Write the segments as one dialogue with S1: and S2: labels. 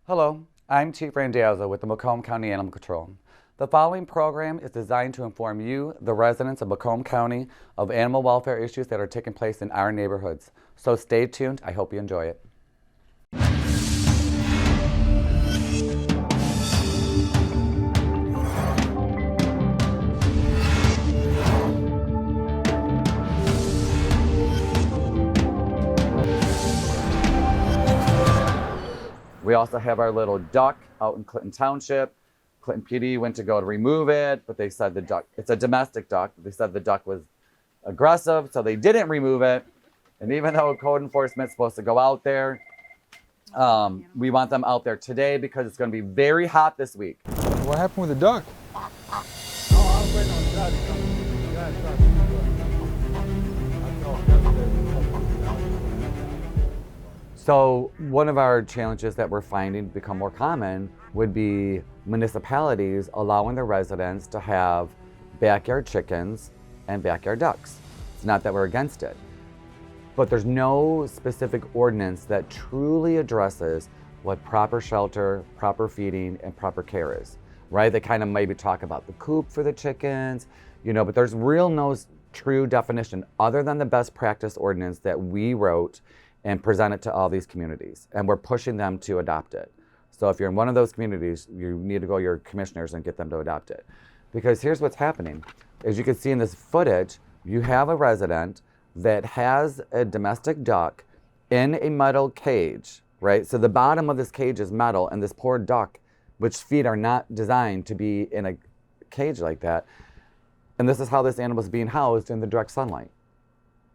S1: Hello, I'm Chief Randazzo with the Macomb County Animal Control. The following program is designed to inform you, the residents of Macomb County, of animal welfare issues that are taking place in our neighborhoods. So stay tuned. I hope you enjoy it. We also have our little duck out in Clinton Township. Clinton PD went to go to remove it, but they said the duck, it's a domestic duck, they said the duck was aggressive, so they didn't remove it. And even though code enforcement is supposed to go out there, we want them out there today because it's going to be very hot this week.
S2: What happened with the duck?
S3: Oh, I was waiting on the guy to come. The guy tried to
S1: So one of our challenges that we're finding become more common would be municipalities allowing their residents to have backyard chickens and backyard ducks. It's not that we're against it, but there's no specific ordinance that truly addresses what proper shelter, proper feeding, and proper care is, right? They kind of maybe talk about the coop for the chickens, but there's no true definition other than the best practice ordinance that we wrote and present it to all these communities. And we're pushing them to adopt it. So if you're in one of those communities, you need to go to your commissioners and get them to adopt it. Because here's what's happening. As you can see in this footage, you have a resident that has a domestic duck in a metal cage, right? So the bottom of this cage is metal, and this poor duck, which feet are not designed to be in a cage like that. And this is how this animal is being housed in the direct sunlight.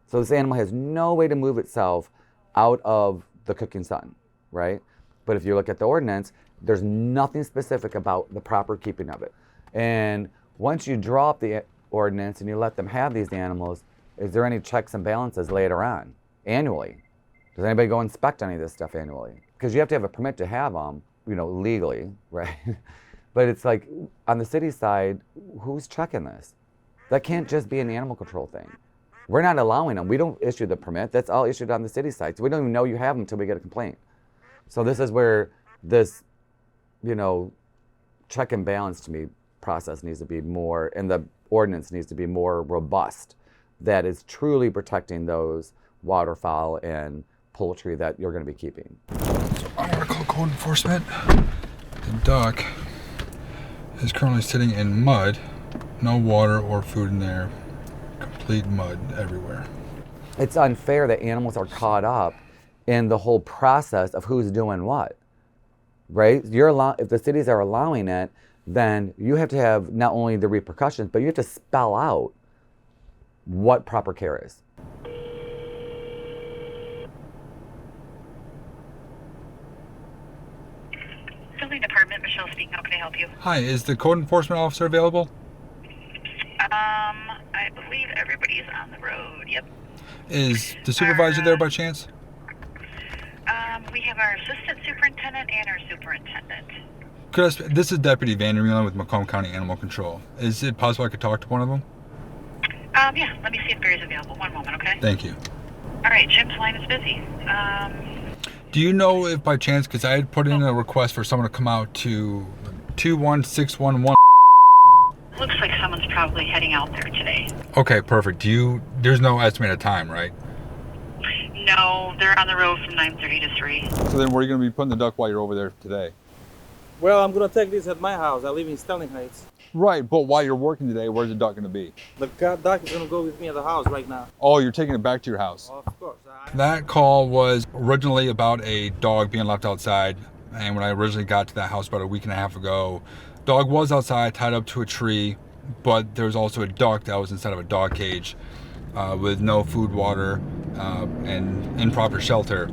S1: So this animal has no way to move itself out of the cooking sun, right? But if you look at the ordinance, there's nothing specific about the proper keeping of it. And once you draw up the ordinance and you let them have these animals, is there any checks and balances later on, annually? Does anybody go inspect any of this stuff annually? Because you have to have a permit to have them, legally, right? But it's like, on the city side, who's checking this? That can't just be an animal control thing. We're not allowing them. We don't issue the permit. That's all issued on the city side. So we don't even know you have them until we get a complaint. So this is where this, check and balance to me process needs to be more, and the ordinance needs to be more robust. That is truly protecting those waterfowl and poultry that you're going to be keeping.
S2: So I'm going to call code enforcement. The duck is currently sitting in mud, no water or food in there. Complete mud everywhere.
S1: It's unfair that animals are caught up in the whole process of who's doing what, right? If the cities are allowing it, then you have to have not only the repercussions, but you have to spell out what proper care is.
S4: Building department, Michelle speaking. How can I help you?
S2: Hi, is the code enforcement officer available?
S4: I believe everybody is on the road. Yep.
S2: Is the supervisor there by chance?
S4: We have our assistant superintendent and our superintendent.
S2: This is Deputy Vandermeulen with Macomb County Animal Control. Is it possible I could talk to one of them?
S4: Yeah. Let me see if Barry's available. One moment, okay?
S2: Thank you.
S4: All right. Jim's line is busy.
S2: Do you know if by chance, because I had put in a request for someone to come out to 21611.
S4: Looks like someone's probably heading out there today.
S2: Okay, perfect. There's no estimated time, right?
S4: No, they're on the road from 9:30 to 3.
S2: So then where are you going to be putting the duck while you're over there today?
S3: Well, I'm going to take this at my house. I live in Sterling Heights.
S2: Right, but while you're working today, where's the duck going to be?
S3: The duck is going to go with me at the house right now.
S2: Oh, you're taking it back to your house?
S3: Of course.
S2: That call was originally about a dog being left outside. And when I originally got to that house about a week and a half ago, dog was outside, tied up to a tree, but there was also a duck that was inside of a dog cage with no food, water, and improper shelter.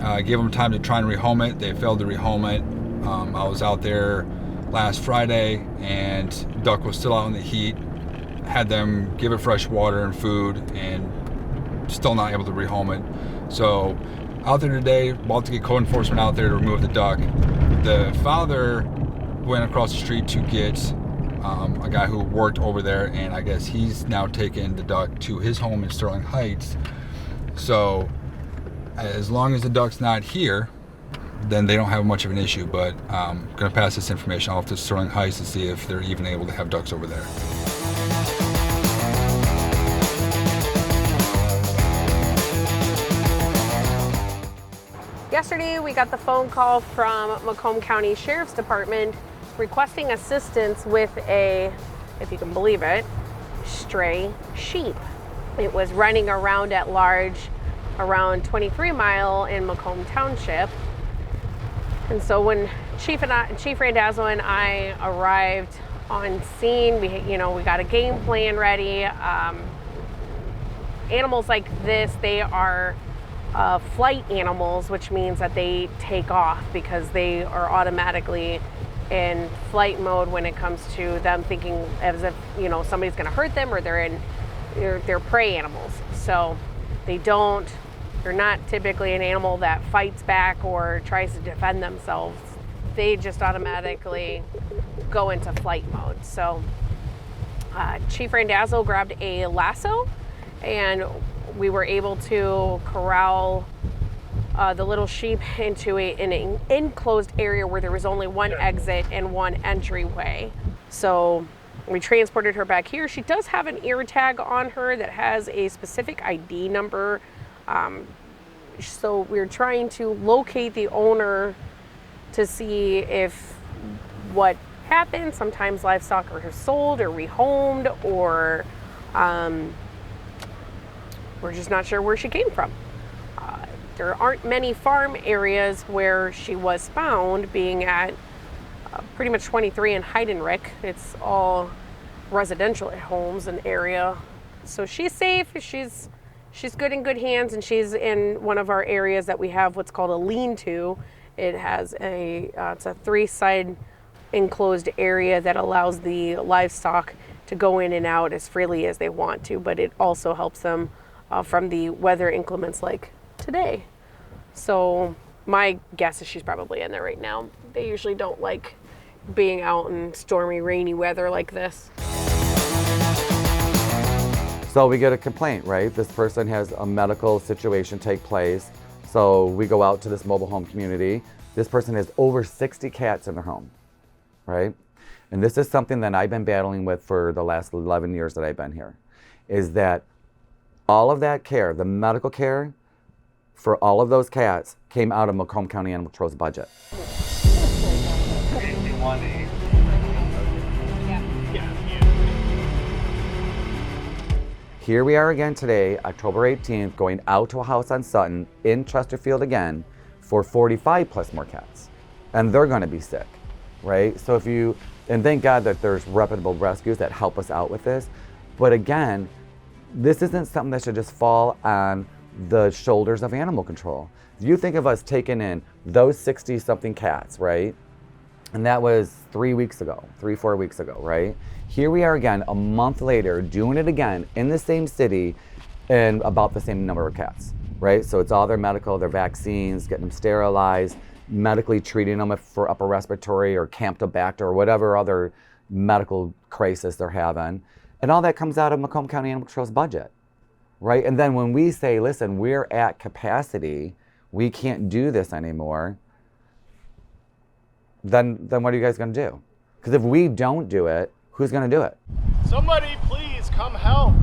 S2: I gave them time to try and rehome it. They failed to rehome it. I was out there last Friday, and the duck was still out in the heat. Had them give it fresh water and food, and still not able to rehome it. So out there today, about to get code enforcement out there to remove the duck. The father went across the street to get a guy who worked over there, and I guess he's now taken the duck to his home in Sterling Heights. So as long as the duck's not here, then they don't have much of an issue. But I'm going to pass this information off to Sterling Heights to see if they're even able to have ducks over there.
S5: Yesterday, we got the phone call from Macomb County Sheriff's Department requesting assistance with a, if you can believe it, stray sheep. It was running around at large around 23 Mile in Macomb Township. And so when Chief Randazzo and I arrived on scene, we got a game plan ready. Animals like this, they are flight animals, which means that they take off because they are automatically in flight mode when it comes to them thinking as if somebody's going to hurt them, or they're prey animals. So they're not typically an animal that fights back or tries to defend themselves. They just automatically go into flight mode. So Chief Randazzo grabbed a lasso, and we were able to corral the little sheep into an enclosed area where there was only one exit and one entryway. So we transported her back here. She does have an ear tag on her that has a specific ID number. So we're trying to locate the owner to see if what happened. Sometimes livestock are sold or rehomed, or we're just not sure where she came from. There aren't many farm areas where she was found, being at pretty much 23 in Heidenreich. It's all residential homes and area. So she's safe, she's good in good hands, and she's in one of our areas that we have what's called a lean-to. It has it's a 3-side enclosed area that allows the livestock to go in and out as freely as they want to, but it also helps them from the weather inclements like today. So my guess is she's probably in there right now. They usually don't like being out in stormy, rainy weather like this.
S1: So we get a complaint, right? This person has a medical situation take place. So we go out to this mobile home community. This person has over 60 cats in their home, right? And this is something that I've been battling with for the last 11 years that I've been here, is that all of that care, the medical care for all of those cats, came out of Macomb County Animal Control's budget. Here we are again today, October 18th, going out to a house on Sutton in Chesterfield again for 45 plus more cats. And they're gonna be sick, right? So and thank God that there's reputable rescues that help us out with this. But again, this isn't something that should just fall on the shoulders of animal control. If you think of us taking in those 60 something cats, right? And that was 3 weeks ago, 4 weeks ago, right? Here we are again, a month later, doing it again in the same city and about the same number of cats, right? So it's all their medical, their vaccines, getting them sterilized, medically treating them for upper respiratory or Campylobacter or whatever other medical crisis they're having. And all that comes out of Macomb County Animal Control's budget, right? And then when we say, listen, we're at capacity, we can't do this anymore, then what are you guys gonna do? Because if we don't do it, who's gonna do it?
S3: Somebody please come help.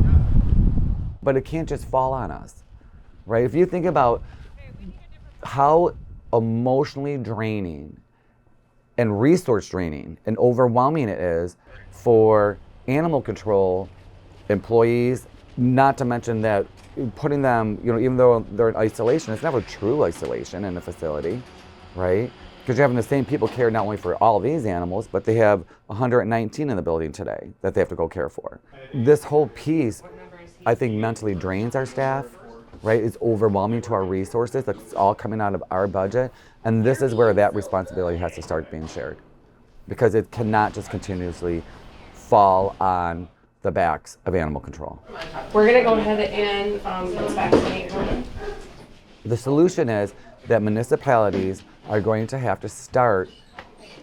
S1: But it can't just fall on us, right? If you think about how emotionally draining and resource draining and overwhelming it is for animal control employees, not to mention that putting them, even though they're in isolation, it's never true isolation in a facility, right? Because you're having the same people care not only for all these animals, but they have 119 in the building today that they have to go care for. This whole piece, I think, mentally drains our staff, right? It's overwhelming to our resources. It's all coming out of our budget. And this is where that responsibility has to start being shared, because it cannot just continuously fall on the backs of animal control.
S5: We're gonna go ahead and vaccinate her.
S1: The solution is that municipalities are going to have to start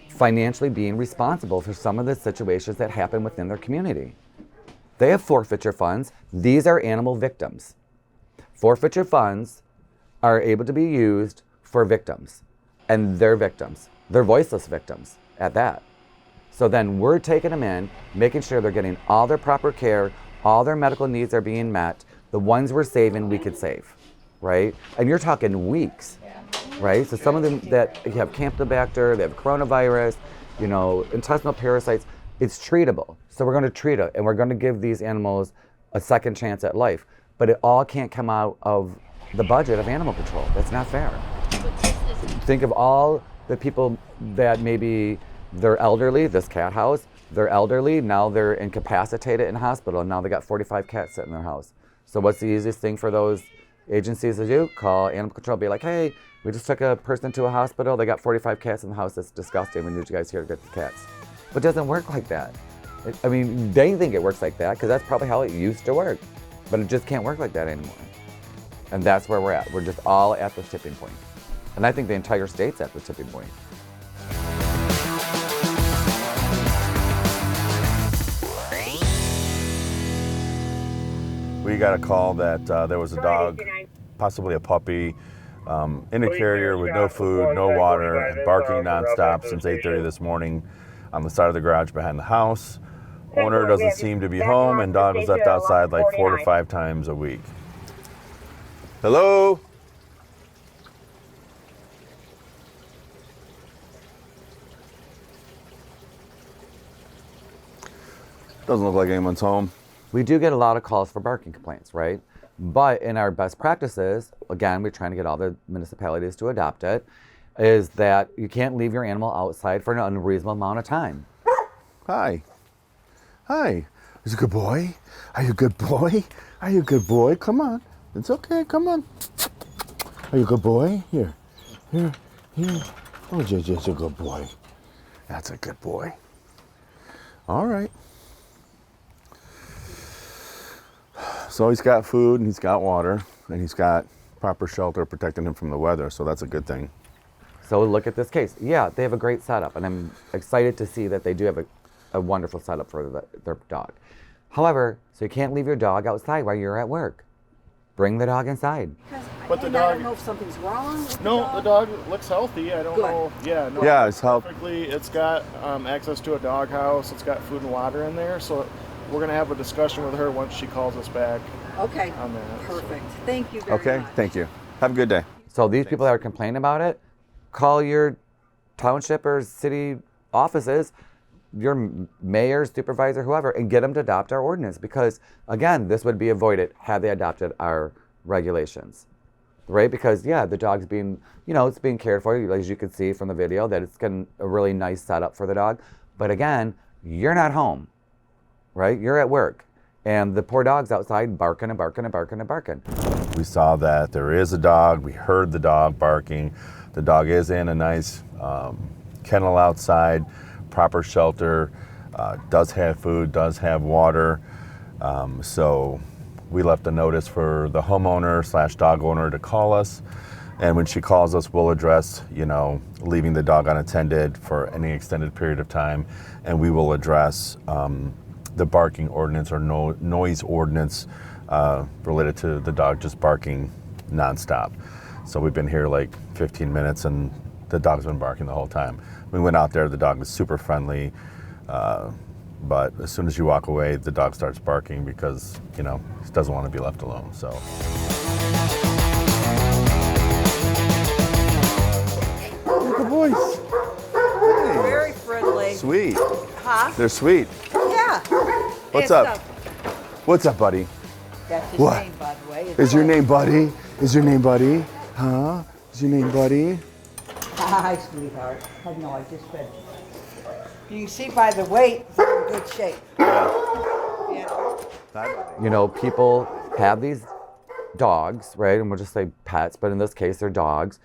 S1: financially being responsible for some of the situations that happen within their community. They have forfeiture funds. These are animal victims. Forfeiture funds are able to be used for victims. and they're victims. They're voiceless victims at that. So then we're taking them in, making sure they're getting all their proper care, all their medical needs are being met. The ones we're saving, we could save, right? And you're talking weeks, right? So some of them that have Campylobacter, they have coronavirus, you know, intestinal parasites, it's treatable. So we're going to treat it, and we're going to give these animals a second chance at life. But it all can't come out of the budget of animal control. That's not fair. Think of all the people that maybe they're elderly, this cat house, they're elderly, now they're incapacitated in hospital, and now they got 45 cats sitting in their house. So what's the easiest thing for those agencies to do? Call animal control, be like, hey, we just took a person to a hospital, they got 45 cats in the house, that's disgusting, we need you guys here to get the cats. But it doesn't work like that. I mean, they think it works like that, because that's probably how it used to work. But it just can't work like that anymore. And that's where we're at. We're just all at the tipping point. And I think the entire state's at the tipping point.
S6: We got a call that there was a dog, possibly a puppy, in a carrier with no food, no water, and barking nonstop since 8:30 this morning on the side of the garage behind the house. Owner doesn't seem to be home, and dog was left outside like 4 to 5 times a week. Hello? Doesn't look like anyone's home.
S1: We do get a lot of calls for barking complaints, right? But in our best practices, again, we're trying to get all the municipalities to adopt it, is that you can't leave your animal outside for an unreasonable amount of time.
S6: Hi. Hi. Is you a good boy? Are you a good boy? Are you a good boy? Come on. It's okay. Come on. Are you a good boy? Here. Here. Here. Oh, JJ's a good boy. That's a good boy. All right. So he's got food and he's got water and he's got proper shelter protecting him from the weather. So that's a good thing.
S1: So look at this case. Yeah, they have a great setup, and I'm excited to see that they do have a wonderful setup for their dog. However, so you can't leave your dog outside while you're at work. Bring the dog inside.
S3: But the
S7: I
S3: dog,
S7: don't know if something's wrong with
S3: no, the dog looks healthy. I don't
S7: Good.
S3: know. Yeah, no.
S6: Yeah, it's healthy.
S3: Perfectly. It's got access to a dog house. It's got food and water in there. So we're gonna have a discussion with her once she calls us back.
S7: Okay,
S3: On that, so.
S7: perfect. Thank you very
S6: Okay.
S7: much.
S6: Thank you. Have a good day.
S1: So these people that are complaining about it, call your township or city offices, your mayor, supervisor, whoever, and get them to adopt our ordinance. Because again, this would be avoided had they adopted our regulations, right? Because yeah, the dog's being, you know, it's being cared for, as you can see from the video, that it's getting a really nice setup for the dog. But again, you're not home, right? You're at work. And the poor dog's outside barking and barking and barking and barking.
S6: We saw that there is a dog. We heard the dog barking. The dog is in a nice kennel outside, proper shelter, does have food, does have water. So we left a notice for the homeowner / dog owner to call us. And when she calls us, we'll address, you know, leaving the dog unattended for any extended period of time. And we will address the barking ordinance or noise ordinance related to the dog just barking nonstop. So we've been here like 15 minutes and the dog's been barking the whole time. We went out there, the dog was super friendly, but as soon as you walk away, the dog starts barking because, you know, he doesn't want to be left alone, so. Look at boys. Hey.
S7: Very friendly.
S6: Sweet.
S7: Huh?
S6: They're sweet.
S7: Yeah.
S6: What's up? What's up, buddy?
S7: That's his
S6: What?
S7: name, by the way.
S6: Is your name Buddy? Is your name Buddy? Huh? Is your name Buddy?
S7: Hi, sweetheart. I know, I just fed you. You see by the weight, they're in good shape. Yeah.
S1: You know, people have these dogs, right? And we'll just say pets, but in this case, they're dogs,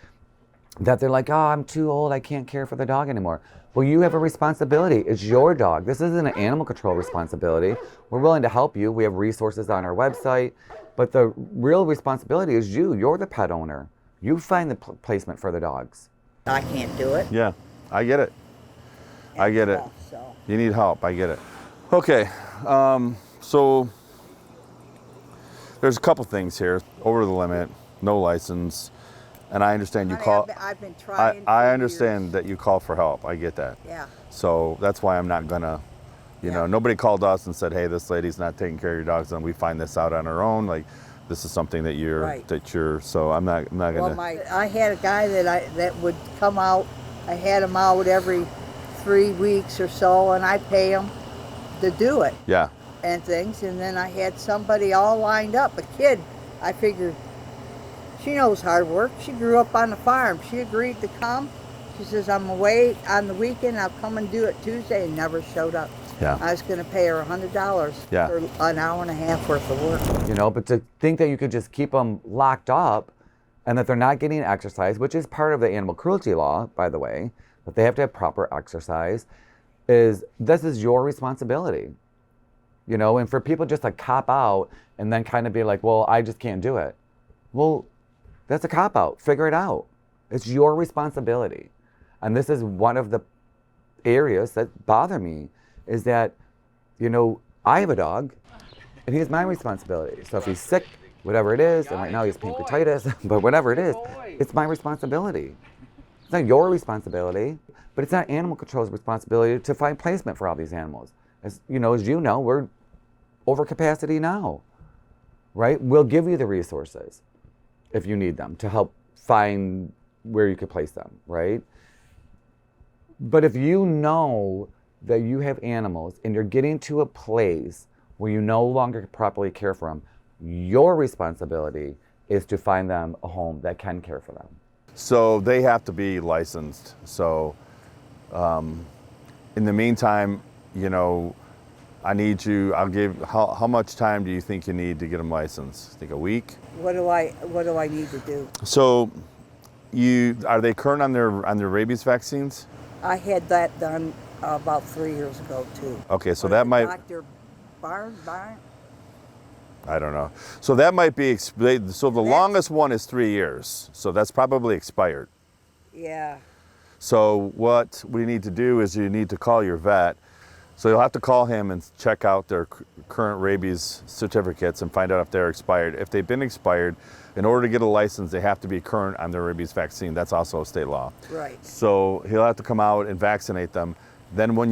S1: that they're like, oh, I'm too old, I can't care for the dog anymore. Well, you have a responsibility. It's your dog. This isn't an animal control responsibility. We're willing to help you. We have resources on our website, but the real responsibility is you. You're the pet owner. You find the placement for the dogs.
S7: I can't do it.
S6: Yeah, I get it. I get it.
S7: So.
S6: You need help, I get it. Okay, so there's a couple things here. Over the limit, no license, And I understand you
S7: Honey,
S6: call.
S7: I've been trying for
S6: I understand
S7: years.
S6: that you call for help. I get that.
S7: Yeah.
S6: So that's why I'm not gonna, you know, nobody called us and said, hey, this lady's not taking care of your dogs, and we find this out on our own. Like, this is something that you're,
S7: Right.
S6: So I'm not gonna.
S7: Well, I had a guy that would come out. I had him out every 3 weeks or so, and I pay him to do it.
S6: Yeah.
S7: And things, and then I had somebody all lined up. A kid, I figured, she knows hard work. She grew up on the farm. She agreed to come. She says, I'm away on the weekend. I'll come and do it Tuesday, and never showed up.
S6: Yeah.
S7: I was going to pay her $100 for an hour and a half worth of work.
S1: You know, but to think that you could just keep them locked up and that they're not getting exercise, which is part of the animal cruelty law, by the way, that they have to have proper exercise, this is your responsibility. You know, and for people just to cop out and then kind of be like, well, I just can't do it. Well, that's a cop out. Figure it out. It's your responsibility. And this is one of the areas that bother me, is that, you know, I have a dog and he's my responsibility. So if he's sick, whatever it is, and right now he's pancreatitis, but whatever it is, it's my responsibility. It's not your responsibility, but it's not animal control's responsibility to find placement for all these animals. As you know, we're over capacity now, right? We'll give you the resources if you need them to help find where you could place them, right? But if you know that you have animals and you're getting to a place where you no longer properly care for them, your responsibility is to find them a home that can care for them.
S6: So they have to be licensed. So in the meantime, you know, how much time do you think you need to get them licensed? Think a week?
S7: What do I need to do?
S6: So are they current on their rabies vaccines?
S7: I had that done about 3 years ago too.
S6: Okay, so that might.
S7: Dr. Barnes?
S6: I don't know. So that might be, so the longest one is 3 years. So that's probably expired.
S7: Yeah.
S6: So what we need to do is you need to call your vet. So you'll have to call him and check out their current rabies certificates and find out if they're expired. If they've been expired, in order to get a license, they have to be current on their rabies vaccine. That's also a state law.
S7: Right.
S6: So he'll have to come out and vaccinate them. Then when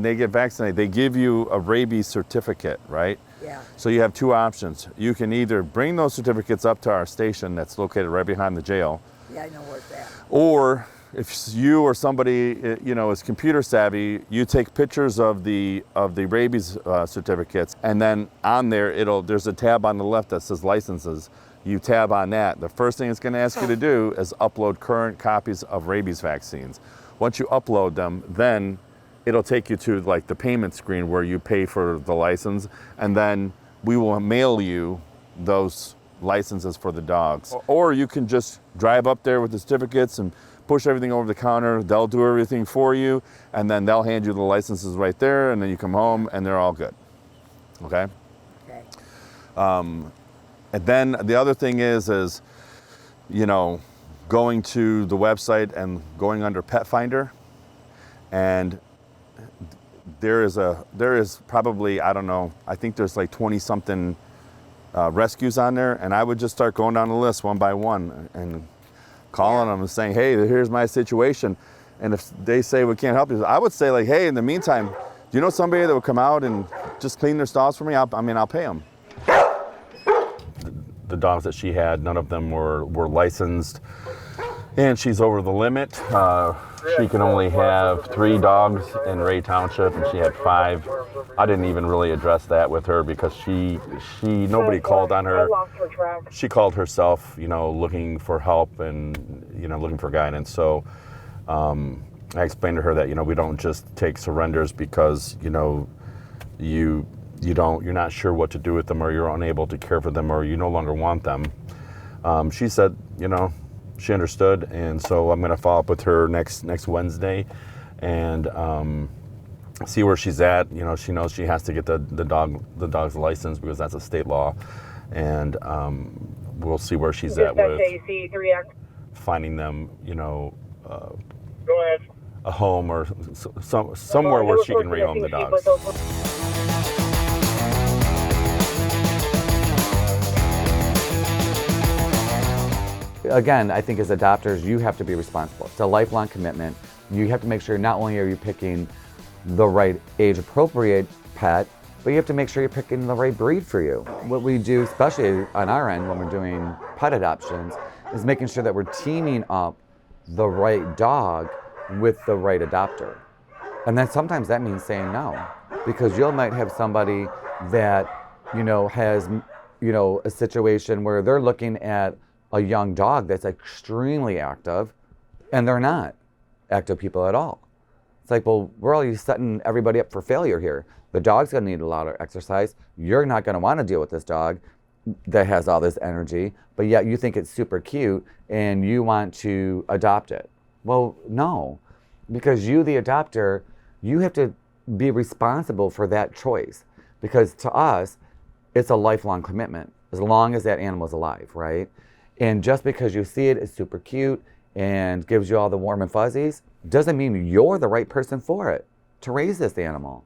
S6: they get vaccinated, they give you a rabies certificate, right?
S7: Yeah.
S6: So you have two options. You can either bring those certificates up to our station that's located right behind the jail.
S7: Yeah, I know where it's at.
S6: Or if you or somebody, you know, is computer savvy, you take pictures of the rabies certificates, and then on there there's a tab on the left that says licenses. You tab on that. The first thing it's going to ask you to do is upload current copies of rabies vaccines. Once you upload them, then it'll take you to like the payment screen where you pay for the license, and then we will mail you those licenses for the dogs. Or you can just drive up there with the certificates and push everything over the counter. They'll do everything for you, and then they'll hand you the licenses right there, and then you come home and they're all good. Okay?
S7: Okay.
S6: And then the other thing is, you know, going to the website and going under Pet Finder, and there is probably, I don't know, I think there's like 20 something rescues on there, and I would just start going down the list one by one and calling them and saying, hey, here's my situation. And if they say we can't help you, I would say like, hey, in the meantime, do you know somebody that would come out and just clean their stalls for me? I'll pay them. The dogs that she had, none of them were licensed, and she's over the limit. She can only have 3 dogs in Ray Township, and she had 5. I didn't even really address that with her because nobody called on her. She called herself, you know, looking for help and, you know, looking for guidance. So I explained to her that, you know, we don't just take surrenders because, you know, you're not sure what to do with them, or you're unable to care for them, or you no longer want them. She said, you know, she understood, and so I'm going to follow up with her next Wednesday and see where she's at. You know, she knows she has to get the dog's license because that's a state law, and we'll see where she's at with finding them, you know, a home or somewhere where she can rehome the dogs.
S1: again, I think as adopters, you have to be responsible. It's a lifelong commitment. You have to make sure not only are you picking the right age appropriate pet, but you have to make sure you're picking the right breed for you. What we do, especially on our end when we're doing pet adoptions, is making sure that we're teaming up the right dog with the right adopter. And then sometimes that means saying no, because you might have somebody that, has, a situation where they're looking at a young dog that's extremely active, and they're not active people at all. It's like, well, we're already setting everybody up for failure here. The dog's gonna need a lot of exercise. You're not gonna wanna deal with this dog that has all this energy, but yet you think it's super cute and you want to adopt it. Well, no, because you, the adopter, you have to be responsible for that choice, because to us, it's a lifelong commitment as long as that animal is alive, right? And just because you see it is super cute and gives you all the warm and fuzzies, doesn't mean you're the right person for it to raise this animal,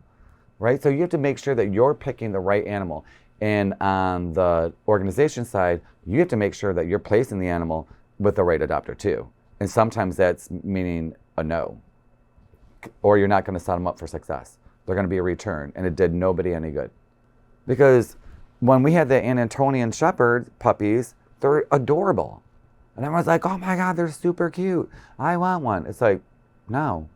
S1: right? So you have to make sure that you're picking the right animal. And on the organization side, you have to make sure that you're placing the animal with the right adopter too. And sometimes that's meaning a no, or you're not going to set them up for success. They're going to be a return, and it did nobody any good. Because when we had the Anatolian Shepherd puppies, they're adorable. And everyone's like, oh my God, they're super cute. I want one. It's like, no.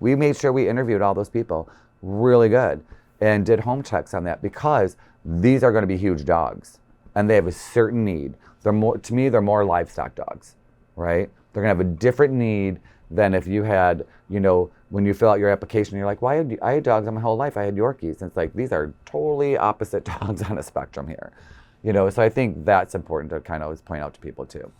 S1: We made sure we interviewed all those people really good and did home checks on that, because these are going to be huge dogs and they have a certain need. They're more livestock dogs, right? They're going to have a different need than if you had, when you fill out your application, you're like, why I had dogs my whole life. I had Yorkies. And it's like, these are totally opposite dogs on a spectrum here. So I think that's important to kind of always point out to people too.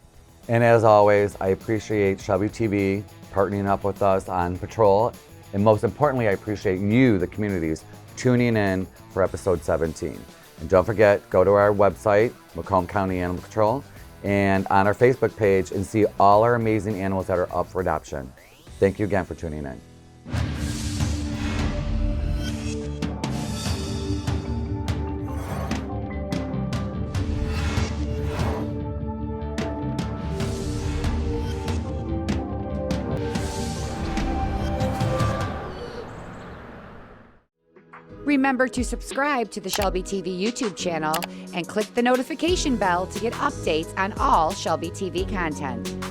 S1: And as always, I appreciate Shelby TV partnering up with us on patrol. And most importantly, I appreciate you, the communities, tuning in for episode 17. And don't forget, go to our website, Macomb County Animal Control, and on our Facebook page, and see all our amazing animals that are up for adoption. Thank you again for tuning in.
S8: Remember to subscribe to the Shelby TV YouTube channel and click the notification bell to get updates on all Shelby TV content.